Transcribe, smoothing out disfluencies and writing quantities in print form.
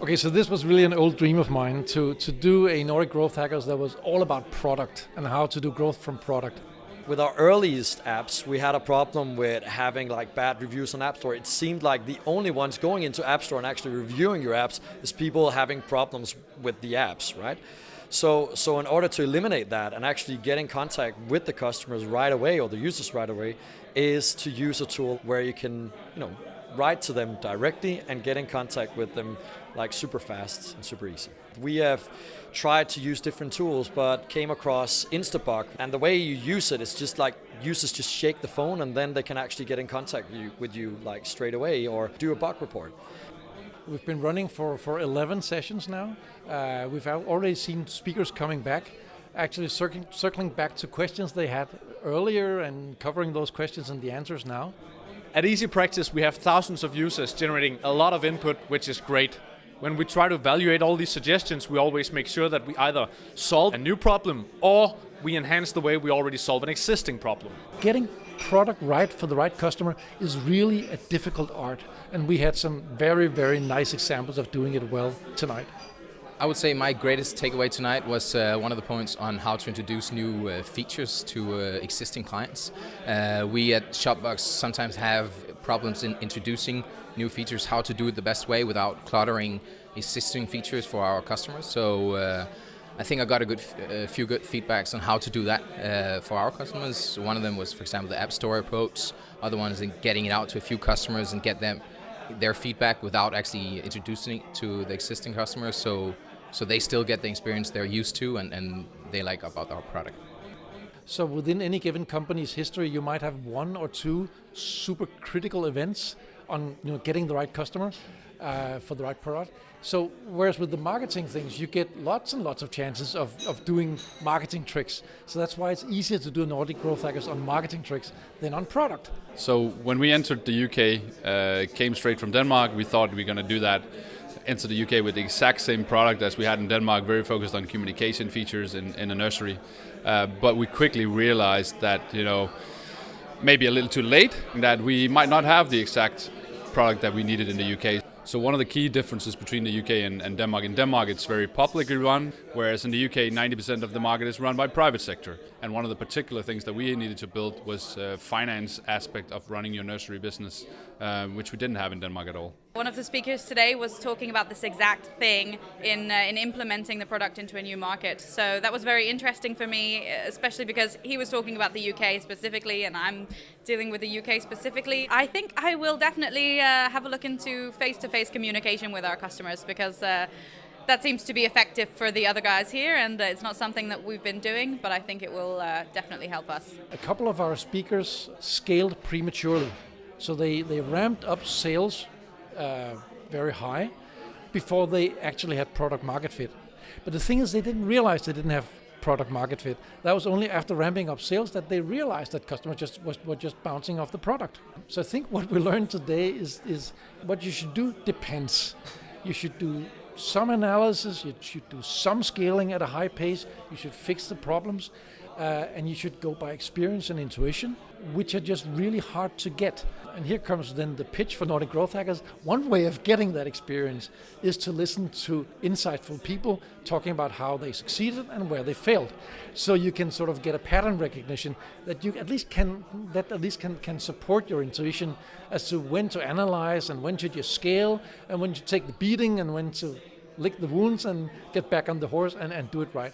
Okay, so this was really an old dream of mine to do a Nordic Growth Hackers that was all about product and how to do growth from product. With our earliest apps, we had a problem with having like bad reviews on App Store. It seemed like the only ones going into App Store and actually reviewing your apps is people having problems with the apps, right? So in order to eliminate that and actually get in contact with the customers right away or the users right away is to use a tool where you can, write to them directly and get in contact with them like super fast and super easy. We have tried to use different tools but came across Instabug, and the way you use it is just like users just shake the phone and then they can actually get in contact with you like straight away or do a bug report. We've been running for 11 sessions now. We've already seen speakers coming back, actually circling back to questions they had earlier and covering those questions and the answers now. At Easy Practice, we have thousands of users generating a lot of input, which is great. When we try to evaluate all these suggestions, we always make sure that we either solve a new problem or we enhance the way we already solve an existing problem. Getting product right for the right customer is really a difficult art, and we had some very, very nice examples of doing it well tonight. I would say my greatest takeaway tonight was one of the points on how to introduce new features to existing clients. We at Shopbox sometimes have problems in introducing new features, how to do it the best way without cluttering existing features for our customers. So I think I got a few good feedbacks on how to do that for our customers. One of them was, for example, the App Store approach. Other ones in getting it out to a few customers and get their feedback without actually introducing it to the existing customers. So they still get the experience they're used to and they like about our product. So within any given company's history, you might have one or two super critical events on getting the right customer for the right product. So whereas with the marketing things, you get lots and lots of chances of doing marketing tricks. So that's why it's easier to do Nordic Growth Hackers on marketing tricks than on product. So when we entered the UK, came straight from Denmark, we thought we were going to do that. Enter the UK with the exact same product as we had in Denmark, very focused on communication features in a nursery. But we quickly realized that, maybe a little too late, that we might not have the exact product that we needed in the UK. So one of the key differences between the UK and Denmark, in Denmark it's very publicly run, whereas in the UK 90% of the market is run by private sector. And one of the particular things that we needed to build was a finance aspect of running your nursery business, which we didn't have in Denmark at all. One of the speakers today was talking about this exact thing in implementing the product into a new market. So that was very interesting for me, especially because he was talking about the UK specifically and I'm dealing with the UK specifically. I think I will definitely have a look into face-to-face communication with our customers because that seems to be effective for the other guys here, and it's not something that we've been doing, but I think it will definitely help us. A couple of our speakers scaled prematurely. So they ramped up sales very high before they actually had product market fit. But the thing is, they didn't realize they didn't have product market fit. That was only after ramping up sales that they realized that customers were just bouncing off the product. So I think what we learned today is what you should do depends. You should do some analysis, you should do some scaling at a high pace, you should fix the problems, and you should go by experience and intuition, which are just really hard to get. And here comes then the pitch for Nordic Growth Hackers. One way of getting that experience is to listen to insightful people talking about how they succeeded and where they failed. So you can sort of get a pattern recognition that you at least can support your intuition as to when to analyze and when should you scale and when to take the beating and when to lick the wounds and get back on the horse and do it right.